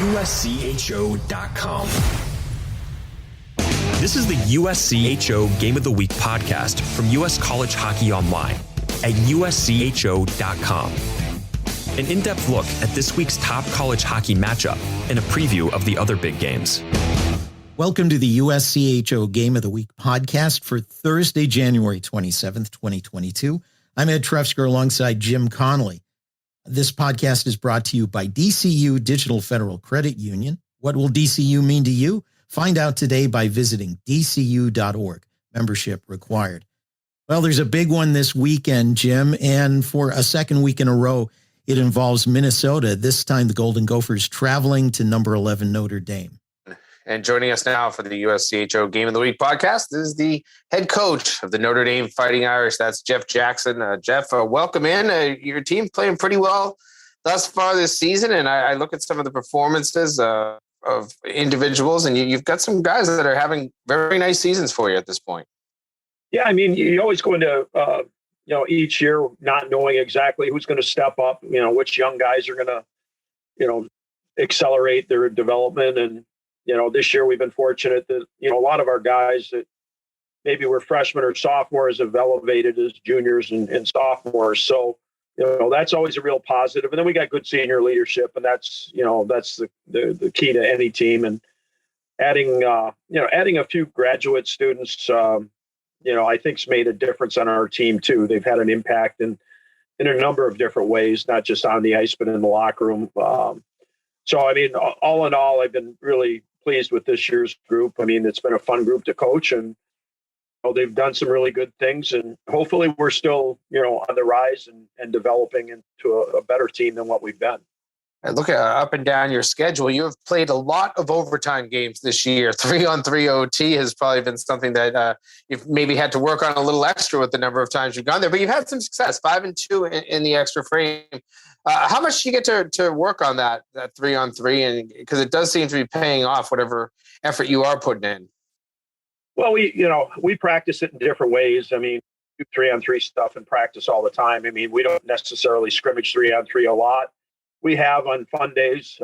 USCHO.com. This is the USCHO Game of the Week podcast from US College Hockey Online at USCHO.com. An in-depth look at this week's top college hockey matchup and a preview of the other big games. Welcome to the USCHO Game of the Week podcast for Thursday, January 27th, 2022. I'm Ed Trefzger alongside Jim Connelly. This podcast is brought to you by DCU Digital Federal Credit Union. What will DCU mean to you? Find out today by visiting dcu.org. Membership required. Well, there's a big one this weekend, Jim, and for a second week in a row, it involves Minnesota. This time, the Golden Gophers traveling to number 11 Notre Dame. And joining us now for the USCHO Game of the Week podcast is the head coach of the Notre Dame Fighting Irish. That's Jeff Jackson. Jeff, welcome in. Your team playing pretty well thus far this season, and I look at some of the performances of individuals, and you've got some guys that are having very nice seasons for you at this point. Yeah, I mean, you always go into each year not knowing exactly who's going to step up, which young guys are going to, accelerate their development. And, this year we've been fortunate that, a lot of our guys that maybe were freshmen or sophomores have elevated as juniors and sophomores. So, that's always a real positive. And then we got good senior leadership, and that's the key to any team. And adding a few graduate students, I think's made a difference on our team too. They've had an impact in a number of different ways, not just on the ice, but in the locker room. So, I mean, all in all, I've been really pleased with this year's group. I mean, it's been a fun group to coach, and they've done some really good things, and hopefully we're still, on the rise and developing into a better team than what we've been. And look at up and down your schedule. You have played a lot of overtime games this year. 3-on-3 OT has probably been something that you've maybe had to work on a little extra with the number of times you've gone there, but you've had some success, 5-2 in the extra frame. How much do you get to work on that 3-on-3? And because it does seem to be paying off, whatever effort you are putting in. Well, we practice it in different ways. I mean, do 3-on-3 stuff in practice all the time. I mean, we don't necessarily scrimmage 3-on-3 a lot. We have on fun days,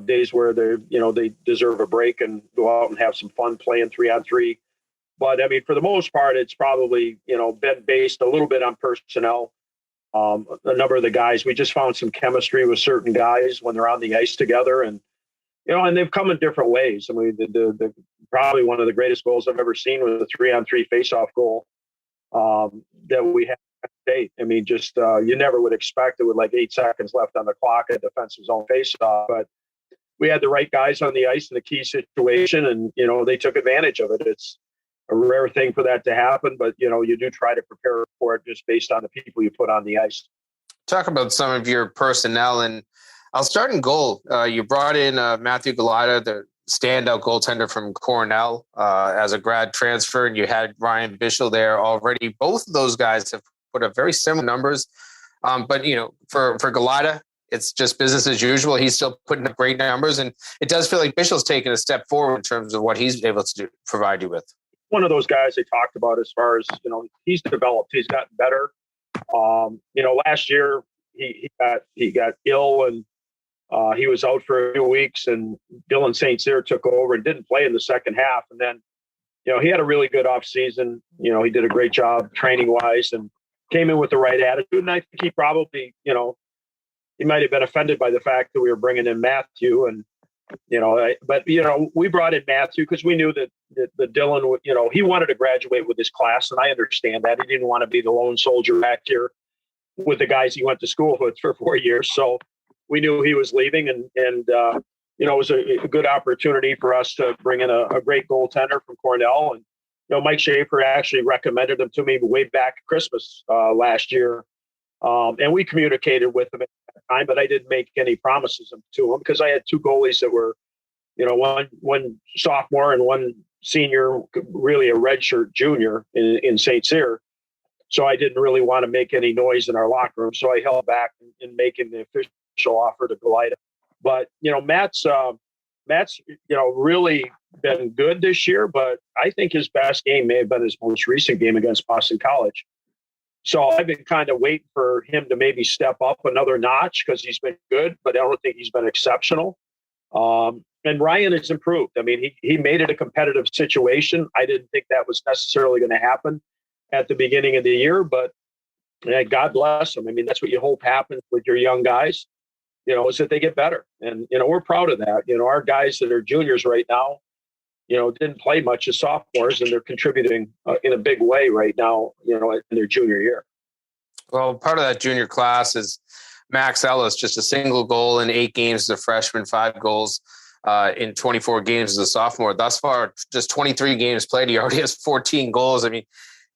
days where they deserve a break and go out and have some fun playing 3-on-3. But I mean, for the most part, it's probably, been based a little bit on personnel. A number of the guys, we just found some chemistry with certain guys when they're on the ice together, and and they've come in different ways. I mean, the probably one of the greatest goals I've ever seen was a 3-on-3 faceoff goal that we had at state. I mean, just you never would expect it with like 8 seconds left on the clock, a defensive zone faceoff, but we had the right guys on the ice in the key situation, and they took advantage of it. It's a rare thing for that to happen, but you do try to prepare for it just based on the people you put on the ice. Talk about some of your personnel, and I'll start in goal. You brought in Matthew Galita, the standout goaltender from Cornell, as a grad transfer, and you had Ryan Bischel there already. Both of those guys have put up very similar numbers, but for Galita, it's just business as usual. He's still putting up great numbers, and it does feel like Bischel's taken a step forward in terms of what he's able to provide you with. One of those guys they talked about as far as, he's developed, he's gotten better. Last year he got ill, and he was out for a few weeks, and Dylan St. Cyr took over and didn't play in the second half. And then, he had a really good off season. He did a great job training wise and came in with the right attitude. And I think he probably, he might've been offended by the fact that we were bringing in Matthew, and, we brought in Matthew because we knew that Dylan, he wanted to graduate with his class, and I understand that. He didn't want to be the lone soldier back here with the guys he went to school with for 4 years. So we knew he was leaving, and it was a good opportunity for us to bring in a great goaltender from Cornell. And, Mike Schaefer actually recommended him to me way back at Christmas last year. And we communicated with him at that time, but I didn't make any promises to him because I had 2 goalies that were, one sophomore and one senior, really a redshirt junior in St. Cyr. So I didn't really want to make any noise in our locker room. So I held back in making the official offer to Galita. But, Matt's really been good this year, but I think his best game may have been his most recent game against Boston College. So I've been kind of waiting for him to maybe step up another notch because he's been good, but I don't think he's been exceptional. And Ryan has improved. I mean, he made it a competitive situation. I didn't think that was necessarily going to happen at the beginning of the year, but God bless him. I mean, that's what you hope happens with your young guys, is that they get better. And, we're proud of that. Our guys that are juniors right now, didn't play much as sophomores, and they're contributing in a big way right now, in their junior year. Well, part of that junior class is Max Ellis, just a single goal in 8 games as a freshman, 5 goals in 24 games as a sophomore. Thus far, just 23 games played. He already has 14 goals. I mean,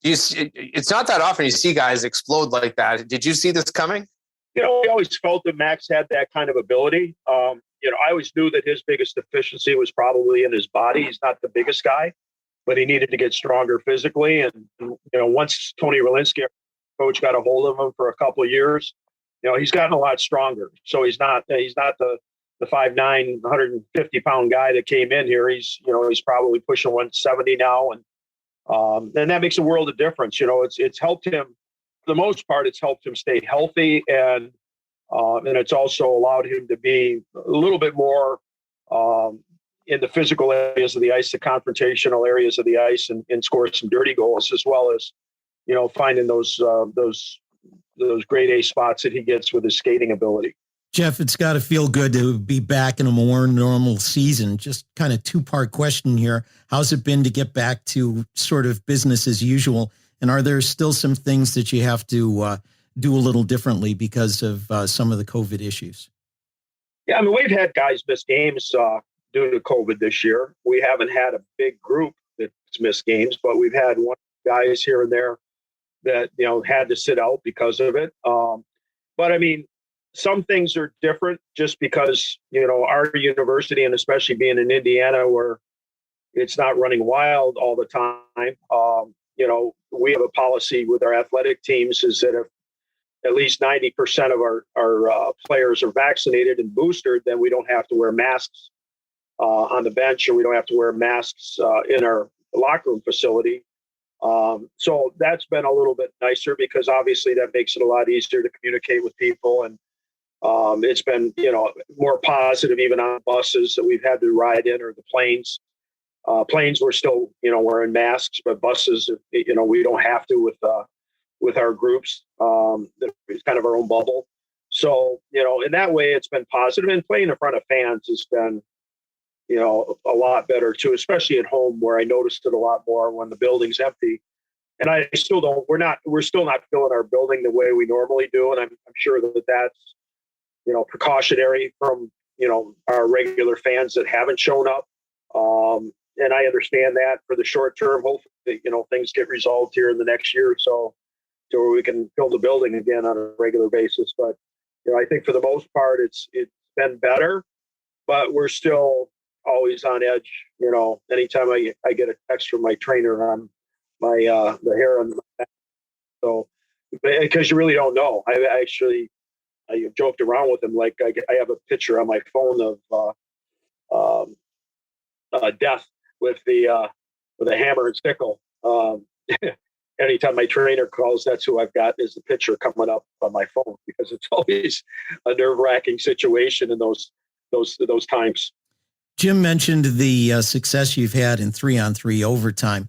it's not that often you see guys explode like that. Did you see this coming? We always felt that Max had that kind of ability. I always knew that his biggest deficiency was probably in his body. He's not the biggest guy, but he needed to get stronger physically. And once Tony Rolinski, our coach, got a hold of him for a couple of years, he's gotten a lot stronger. So he's not the 5'9", 150-pound guy that came in here. He's probably pushing 170 now, and that makes a world of difference. It's helped him, for the most part. It's helped him stay healthy, and it's also allowed him to be a little bit more in the physical areas of the ice, the confrontational areas of the ice, and score some dirty goals, as well as finding those grade A spots that he gets with his skating ability. Jeff, it's got to feel good to be back in a more normal season. Just kind of 2-part question here. How's it been to get back to sort of business as usual? And are there still some things that you have to do a little differently because of some of the COVID issues? Yeah, I mean, we've had guys miss games due to COVID this year. We haven't had a big group that's missed games, but we've had one guys here and there that, had to sit out because of it. But I mean, some things are different just because, our university, and especially being in Indiana where it's not running wild all the time. We have a policy with our athletic teams is that if at least 90% of our players are vaccinated and boosted, then we don't have to wear masks on the bench, or we don't have to wear masks in our locker room facility. So that's been a little bit nicer because obviously that makes it a lot easier to communicate with people. And it's been, more positive even on buses that we've had to ride in, or the planes. Planes we're still, wearing masks, but buses, we don't have to with our groups. It's kind of our own bubble. So, in that way, it's been positive. And playing in front of fans has been, a lot better too, especially at home where I noticed it a lot more when the building's empty. And we're still not filling our building the way we normally do. And I'm sure that's, precautionary from, our regular fans that haven't shown up. And I understand that for the short term. Hopefully, things get resolved here in the next year or so to where we can fill the building again on a regular basis. But, I think for the most part, it's been better, but we're still always on edge. Anytime I get a text from my trainer on my, the hair on my back. So, because you really don't know. I joked around with him. Like I have a picture on my phone of death with a hammer and sickle. Anytime my trainer calls, that's who I've got is the picture coming up on my phone, because it's always a nerve-wracking situation in those times. Jim mentioned the success you've had in 3-on-3 overtime,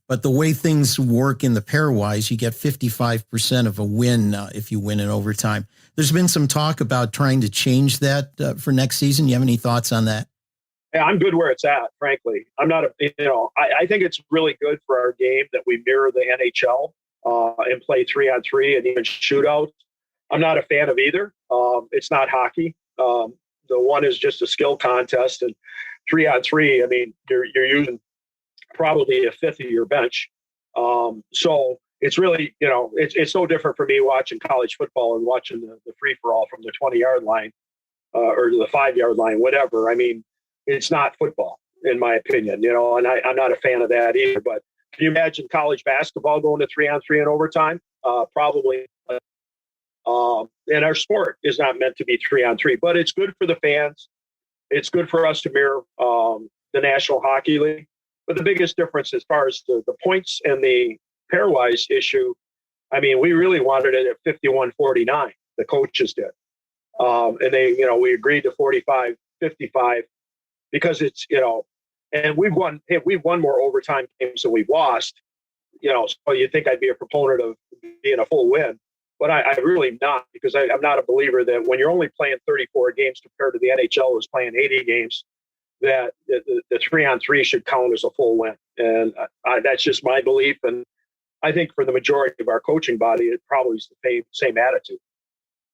but the way things work in the pairwise, you get 55% of a win if you win in overtime. There's been some talk about trying to change that for next season. You have any thoughts on that? Yeah, I'm good where it's at, frankly. I'm not I think it's really good for our game that we mirror the NHL and play 3-on-3 and even shootouts. I'm not a fan of either. It's not hockey. The one is just a skill contest, and 3-on-3, I mean, you're using probably a fifth of your bench. So it's really, it's so different for me watching college football and watching the free-for-all from the 20-yard line or the 5-yard line, whatever. I mean, it's not football, in my opinion, and I'm not a fan of that either. But can you imagine college basketball going to 3-on-3 in overtime? Probably. And our sport is not meant to be 3-on-3, but it's good for the fans. It's good for us to mirror the National Hockey League. But the biggest difference as far as the points and the pairwise issue, I mean, we really wanted it at 51-49. The coaches did. And they, we agreed to 45-55. because it's, and we've won more overtime games than we've lost, so you think I'd be a proponent of being a full win, but I really not, because I'm not a believer that when you're only playing 34 games compared to the NHL who's playing 80 games, that the 3-on-3 should count as a full win. And that's just my belief. And I think for the majority of our coaching body, it probably is the same attitude.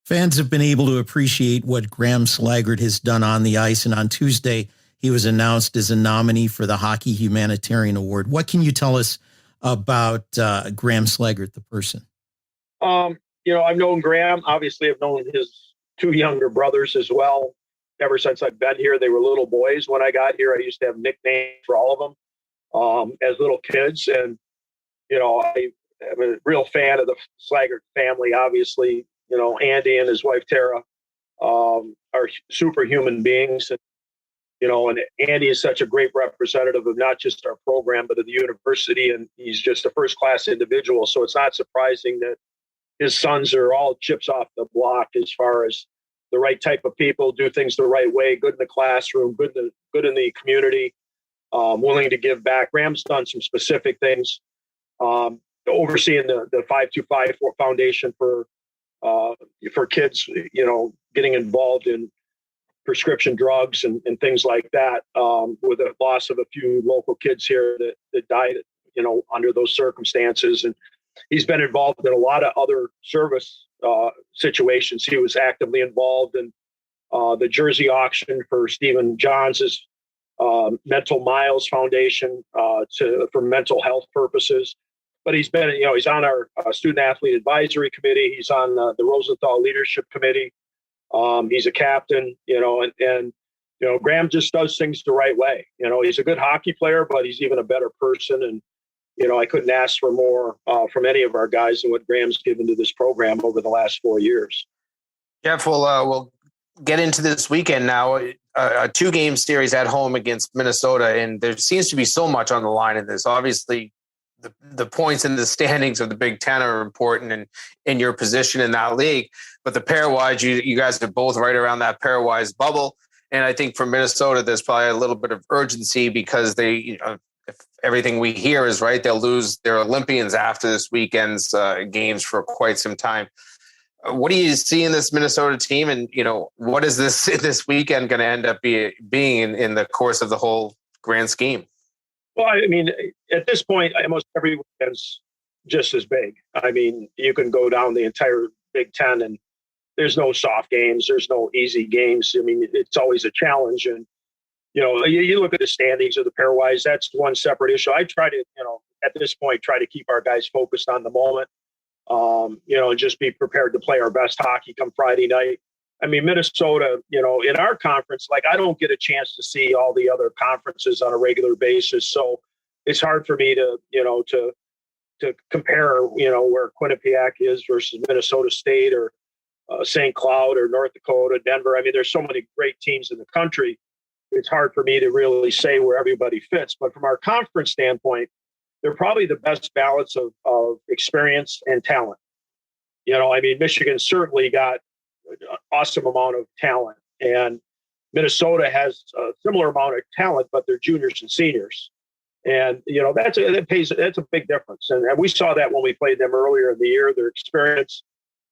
Fans have been able to appreciate what Graham Slaggert has done on the ice, and on Tuesday, he was announced as a nominee for the Hockey Humanitarian Award. What can you tell us about Graham Slaggert, the person? I've known Graham. Obviously, I've known his two younger brothers as well. Ever since I've been here, they were little boys when I got here. I used to have nicknames for all of them as little kids. And, I am a real fan of the Slaggert family, obviously. Andy and his wife, Tara, are superhuman beings. And, and Andy is such a great representative of not just our program, but of the university. And he's just a first-class individual. So it's not surprising that his sons are all chips off the block as far as the right type of people, do things the right way, good in the classroom, good in the community, willing to give back. Graham's done some specific things, overseeing the 525 Foundation for kids, getting involved in prescription drugs and things like that, with the loss of a few local kids here that died, under those circumstances. And he's been involved in a lot of other service situations. He was actively involved in the jersey auction for Stephen Johns' Mental Miles Foundation for mental health purposes. But he's been, he's on our student athlete advisory committee. He's on the Rosenthal Leadership Committee. He's a captain, and Graham just does things the right way. He's a good hockey player, but he's even a better person. And, I couldn't ask for more from any of our guys than what Graham's given to this program over the last 4 years. Jeff, we'll get into this weekend now. A 2-game series at home against Minnesota, and there seems to be so much on the line in this. Obviously, the points in the standings of the Big Ten are important in your position in that league. But the pairwise, you guys are both right around that pairwise bubble. And I think for Minnesota, there's probably a little bit of urgency because they, if everything we hear is right, they'll lose their Olympians after this weekend's games for quite some time. What do you see in this Minnesota team? And, what is this weekend going to end up being in the course of the whole grand scheme? Well, I mean, at this point, almost every weekend's just as big. I mean, you can go down the entire Big Ten and there's no soft games. There's no easy games. I mean, it's always a challenge. And, you look at the standings of the pairwise, that's one separate issue. I try to, at this point, try to keep our guys focused on the moment, and just be prepared to play our best hockey come Friday night. I mean, Minnesota, in our conference, I don't get a chance to see all the other conferences on a regular basis. So it's hard for me to compare, where Quinnipiac is versus Minnesota State or St. Cloud or North Dakota, Denver. I mean, there's so many great teams in the country. It's hard for me to really say where everybody fits. But from our conference standpoint, they're probably the best balance of experience and talent. I mean, Michigan certainly got an awesome amount of talent, and Minnesota has a similar amount of talent, but they're juniors and seniors. And, that's a big difference. And we saw that when we played them earlier in the year, their experience,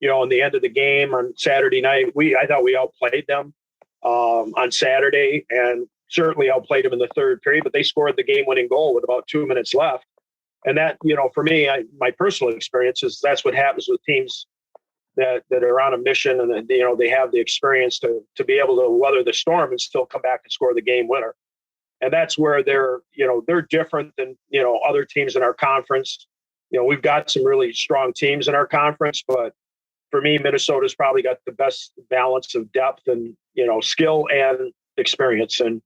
in the end of the game on Saturday night, I thought we outplayed them on Saturday, and certainly outplayed them in the third period, but they scored the game-winning goal with about 2 minutes left. And that, for me, my personal experience is that's what happens with teams that are on a mission, and they have the experience to be able to weather the storm and still come back and score the game winner. And that's where they're different than, other teams in our conference. We've got some really strong teams in our conference, but for me, Minnesota's probably got the best balance of depth and, skill and experience. And,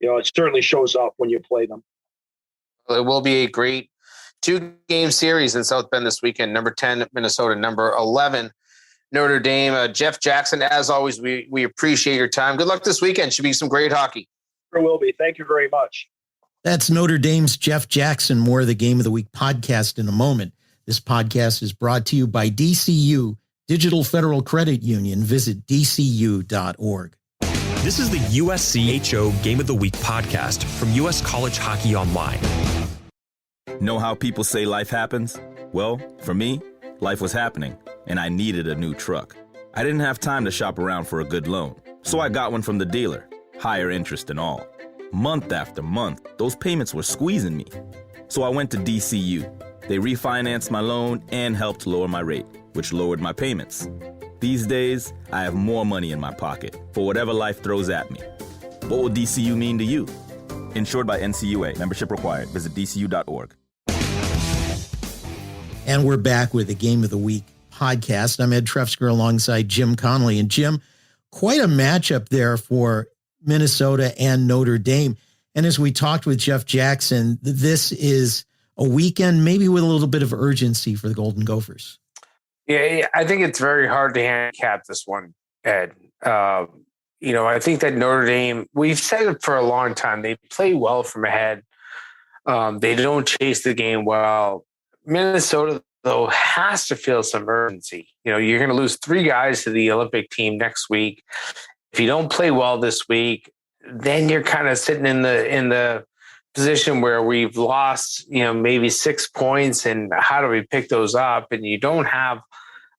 it certainly shows up when you play them. It will be a great 2-game series in South Bend this weekend. Number 10, Minnesota, number 11, Notre Dame. Jeff Jackson, as always, we appreciate your time. Good luck this weekend. Should be some great hockey. There will be. Thank you very much. That's Notre Dame's Jeff Jackson. More of the Game of the Week podcast in a moment. This podcast is brought to you by DCU, Digital Federal Credit Union. Visit dcu.org. This is the USCHO Game of the Week podcast from US College Hockey Online. Know how people say life happens? Well, for me, life was happening, and I needed a new truck. I didn't have time to shop around for a good loan, so I got one from the dealer, higher interest and all. Month after month, those payments were squeezing me. So I went to DCU. They refinanced my loan and helped lower my rate, which lowered my payments. These days, I have more money in my pocket for whatever life throws at me. What will DCU mean to you? Insured by NCUA. Membership required. Visit dcu.org. And we're back with the Game of the Week podcast. I'm Ed Trefzger alongside Jim Connelly. And Jim, quite a matchup there for Minnesota and Notre Dame. And as we talked with Jeff Jackson, this is a weekend maybe with a little bit of urgency for the Golden Gophers. Yeah, I think it's very hard to handicap this one, Ed. I think that Notre Dame, we've said it for a long time, they play well from ahead. They don't chase the game well. Minnesota, though, has to feel some urgency. You're going to lose 3 guys to the Olympic team next week. If you don't play well this week, then you're kind of sitting in the position where we've lost, maybe 6 points, and how do we pick those up? And you don't have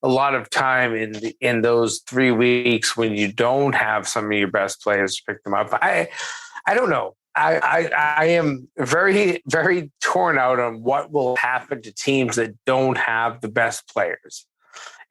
a lot of time in those 3 weeks when you don't have some of your best players to pick them up. I don't know. I am very, very torn out on what will happen to teams that don't have the best players.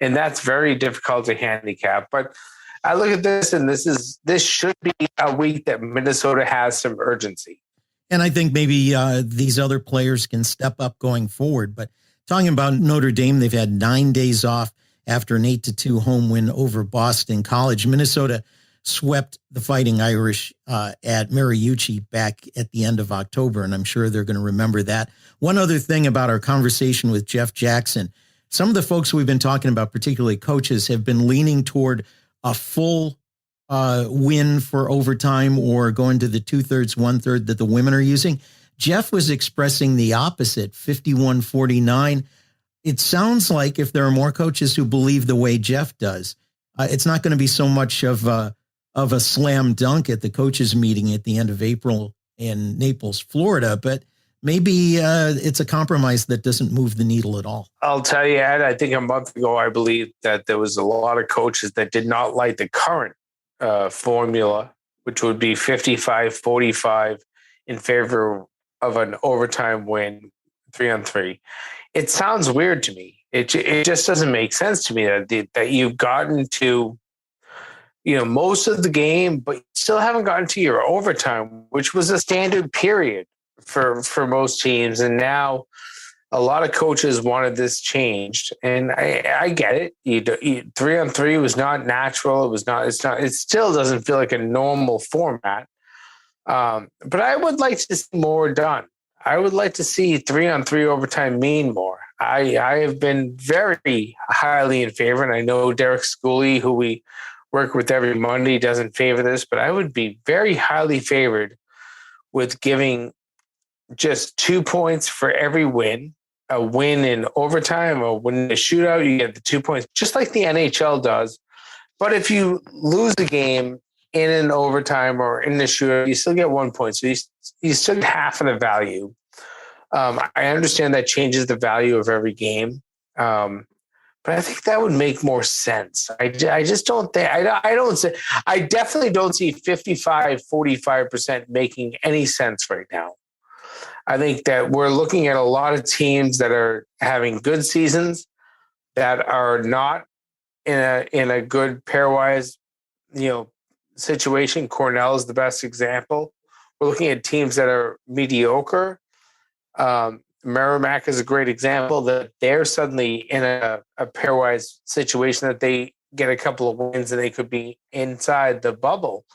And that's very difficult to handicap. But I look at this, and this should be a week that Minnesota has some urgency. And I think maybe these other players can step up going forward. But talking about Notre Dame, they've had 9 days off after an 8-2 home win over Boston College. Minnesota swept the Fighting Irish at Mariucci back at the end of October, and I'm sure they're going to remember that. One other thing about our conversation with Jeff Jackson, some of the folks we've been talking about, particularly coaches, have been leaning toward a full win for overtime or going to the 2/3, 1/3 that the women are using. Jeff was expressing the opposite, 51-49. It sounds like if there are more coaches who believe the way Jeff does, it's not going to be so much of a slam dunk at the coaches meeting at the end of April in Naples, Florida, but maybe it's a compromise that doesn't move the needle at all. I'll tell you, Ed, I think a month ago, I believe that there was a lot of coaches that did not like the current formula, which would be 55-45 in favor of an overtime win, 3-on-3. It sounds weird to me. It just doesn't make sense to me that you've gotten to, most of the game, but you still haven't gotten to your overtime, which was a standard period for most teams. And now a lot of coaches wanted this changed, and I get it. 3-on-3 was not natural. It still doesn't feel like a normal format. But I would like to see more done. I would like to see 3-on-3 overtime mean more. I have been very highly in favor, and I know Derek Schooley, who we work with every Monday, doesn't favor this, but I would be very highly favored with giving just 2 points for every win. A win in overtime, a win in a shootout, you get the 2 points, just like the NHL does. But if you lose a game in an overtime or in the shootout, you still get 1 point. So you still get half of the value. I understand that changes the value of every game. But I think that would make more sense. I just don't think, I definitely don't see 55-45% making any sense right now. I think that we're looking at a lot of teams that are having good seasons that are not in a good pairwise, situation. Cornell is the best example. We're looking at teams that are mediocre. Merrimack is a great example that they're suddenly in a pairwise situation that they get a couple of wins and they could be inside the bubble.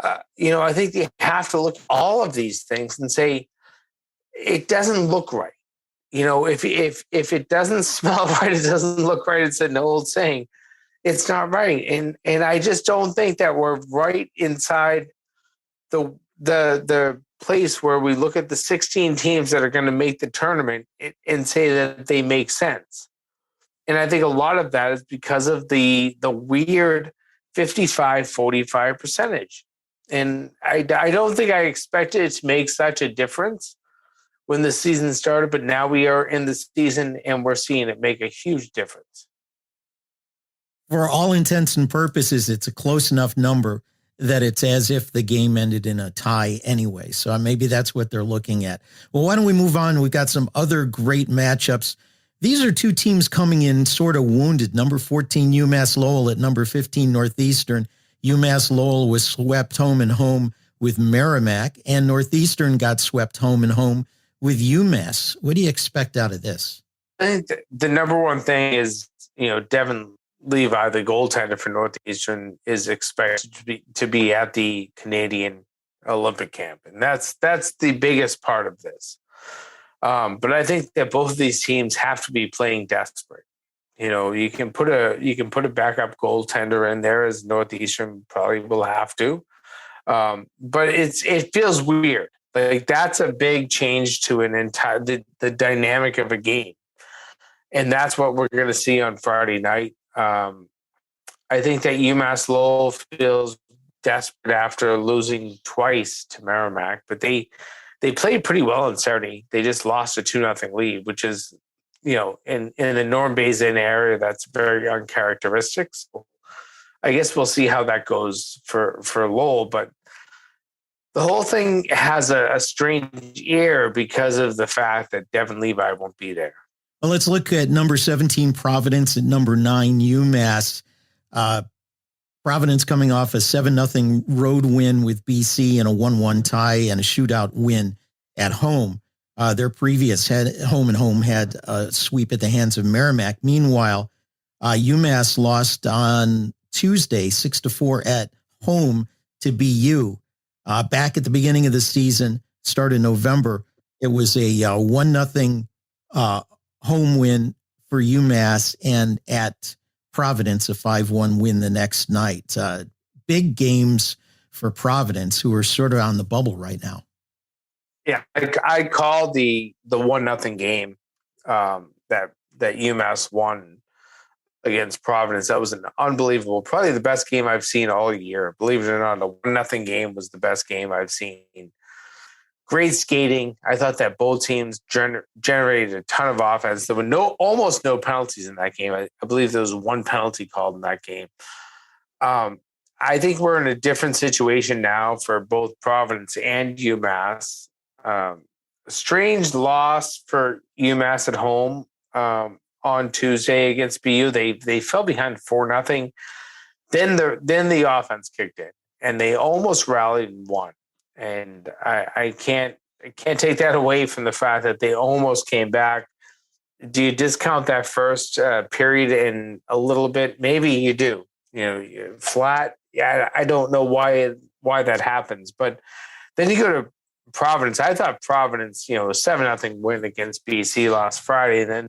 I think you have to look at all of these things and say, it doesn't look right. If it doesn't smell right, it doesn't look right. It's an old saying. It's not right. And I just don't think that we're right inside the place where we look at the 16 teams that are going to make the tournament and say that they make sense. And I think a lot of that is because of the weird 55-45 percentage. And I don't think I expected it to make such a difference when the season started, but now we are in the season and we're seeing it make a huge difference. For all intents and purposes, it's a close enough number that it's as if the game ended in a tie anyway. So maybe that's what they're looking at. Well, why don't we move on? We've got some other great matchups. These are two teams coming in sort of wounded. Number 14, UMass Lowell at number 15, Northeastern. UMass Lowell was swept home and home with Merrimack, and Northeastern got swept home and home with UMass. What do you expect out of this? I think the number one thing is, Devin Levi, the goaltender for Northeastern, is expected to be at the Canadian Olympic camp, and that's the biggest part of this. But I think that both of these teams have to be playing desperate. You can put a backup goaltender in there, as Northeastern probably will have to. But it feels weird. Like, that's a big change to an entire the dynamic of a game, and that's what we're going to see on Friday night. I think that UMass Lowell feels desperate after losing twice to Merrimack, but they played pretty well on Saturday. They just lost a 2-0 lead, which is, in the Norm Bazin area, that's very uncharacteristic. So I guess we'll see how that goes for Lowell, but the whole thing has a strange air because of the fact that Devin Levi won't be there. Well, let's look at number 17, Providence, at number 9, UMass. Providence coming off a 7-0 road win with BC and a 1-1 tie and a shootout win at home. Their previous home and home had a sweep at the hands of Merrimack. Meanwhile, UMass lost on Tuesday 6-4 at home to BU. Back at the beginning of the season, start of November, it was a 1-0 home win for UMass, and at Providence, a 5-1 win the next night. Big games for Providence, who are sort of on the bubble right now. Yeah, I called the 1-0 game that UMass won against Providence. That was an unbelievable, probably the best game I've seen all year. Believe it or not, the 1-0 game was the best game I've seen. Great skating. I thought that both teams generated a ton of offense. There were almost no penalties in that game. I believe there was one penalty called in that game. I think we're in a different situation now for both Providence and UMass. Strange loss for UMass at home on Tuesday against BU. They fell behind 4-0. Then the offense kicked in, and they almost rallied and won. And I can't take that away from the fact that they almost came back. Do you discount that first period in a little bit? Maybe you do. Flat. Yeah, I don't know why that happens. But then you go to Providence. I thought Providence, a 7-0 win against BC last Friday, and then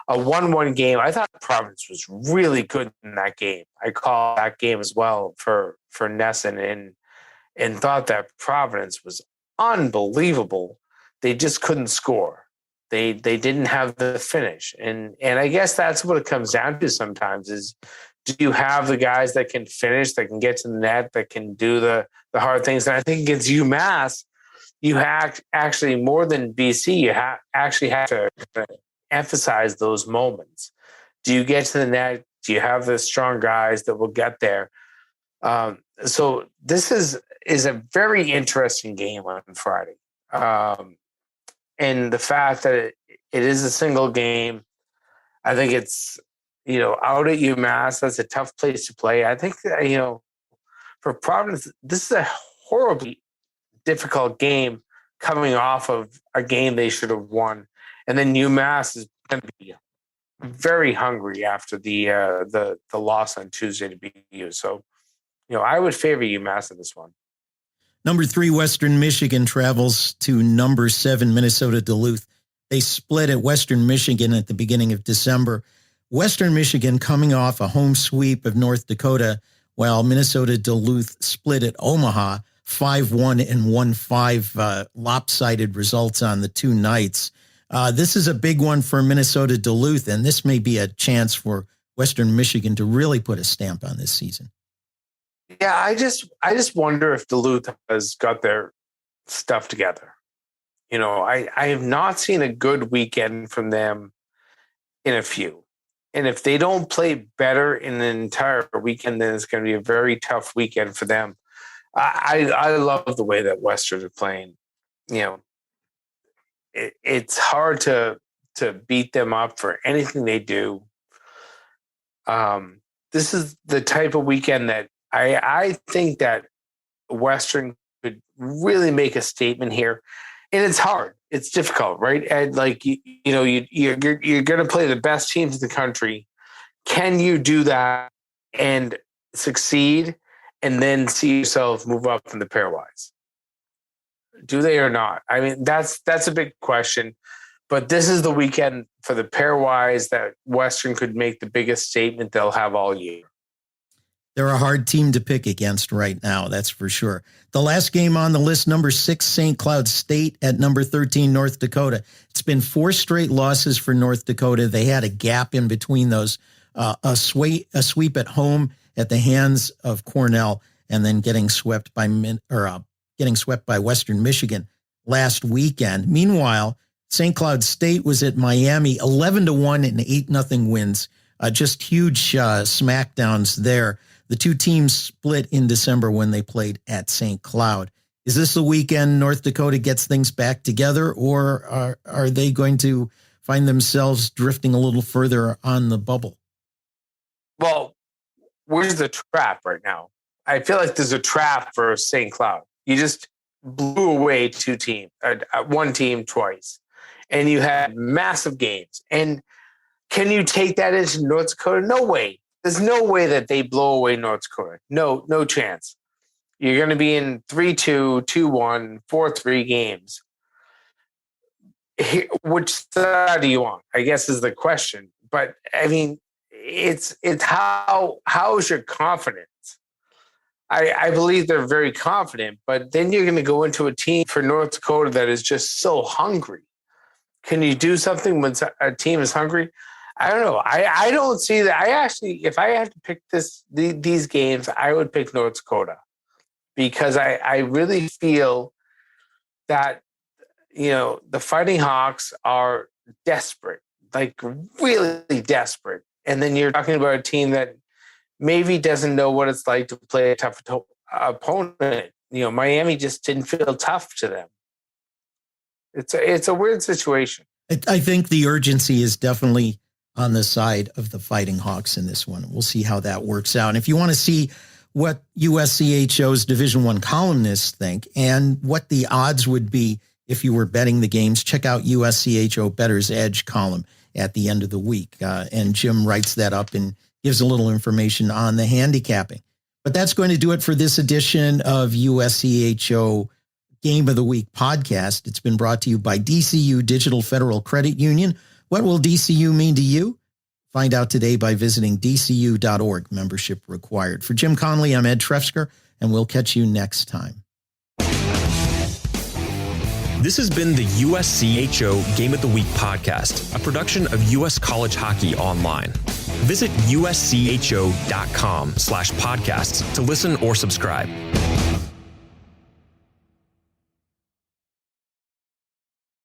a 1-1 game. I thought Providence was really good in that game. I called that game as well for Nesson, and thought that Providence was unbelievable. They just couldn't score. They didn't have the finish. And I guess that's what it comes down to sometimes is, do you have the guys that can finish, that can get to the net, that can do the hard things? And I think against UMass, you have actually, more than BC, you actually have to emphasize those moments. Do you get to the net? Do you have the strong guys that will get there? So this is a very interesting game on Friday. And the fact that it is a single game, I think it's, out at UMass, that's a tough place to play. I think that, for Providence, this is a horribly difficult game coming off of a game they should have won. And then UMass is going to be very hungry after the loss on Tuesday to BU. So, I would favor UMass in this one. Number 3, Western Michigan travels to number 7, Minnesota Duluth. They split at Western Michigan at the beginning of December. Western Michigan coming off a home sweep of North Dakota, while Minnesota Duluth split at Omaha, 5-1 and 1-5 lopsided results on the two nights. This is a big one for Minnesota Duluth, and this may be a chance for Western Michigan to really put a stamp on this season. Yeah, I just wonder if Duluth has got their stuff together. I have not seen a good weekend from them in a few. And if they don't play better in an entire weekend, then it's going to be a very tough weekend for them. I love the way that Western are playing. It's hard to beat them up for anything they do. This is the type of weekend that I think that Western could really make a statement here. And it's hard. It's difficult, right? And you're going to play the best teams in the country. Can you do that and succeed and then see yourself move up from the pairwise? Do they or not? I mean, that's a big question. But this is the weekend for the pairwise that Western could make the biggest statement they'll have all year. They're a hard team to pick against right now, that's for sure. The last game on the list, number 6, St. Cloud State at number 13, North Dakota. It's been 4 straight losses for North Dakota. They had a gap in between those, a sweep at home at the hands of Cornell, and then getting swept by Western Michigan last weekend. Meanwhile, St. Cloud State was at Miami, 11-1 and 8-0 wins. Just huge smackdowns there. The two teams split in December when they played at St. Cloud. Is this the weekend North Dakota gets things back together, or are they going to find themselves drifting a little further on the bubble? Well, where's the trap right now? I feel like there's a trap for St. Cloud. You just blew away one team twice, and you had massive games. And can you take that into North Dakota? No way. There's no way that they blow away North Dakota. No chance. You're going to be in 3-2, 2-1, 4-3 games. Which side do you want? I guess is the question. But I mean, it's how's your confidence? I believe they're very confident, but then you're going to go into a team for North Dakota that is just so hungry. Can you do something when a team is hungry? I don't know. I don't see that. I actually, if I had to pick these games, I would pick North Dakota, because I really feel that, the Fighting Hawks are desperate, like really desperate. And then you're talking about a team that maybe doesn't know what it's like to play a tough opponent. Miami just didn't feel tough to them. It's a weird situation. I think the urgency is definitely on the side of the Fighting Hawks in this one. We'll see how that works out. And if you want to see what USCHO's Division I columnists think and what the odds would be if you were betting the games, check out USCHO Bettor's Edge column at the end of the week. And Jim writes that up and gives a little information on the handicapping. But that's going to do it for this edition of USCHO Game of the Week podcast. It's been brought to you by DCU Digital Federal Credit Union. What will DCU mean to you? Find out today by visiting dcu.org. Membership required. For Jim Connelly, I'm Ed Trefzger, and we'll catch you next time. This has been the USCHO Game of the Week podcast, a production of U.S. College Hockey Online. Visit uscho.com/podcasts to listen or subscribe.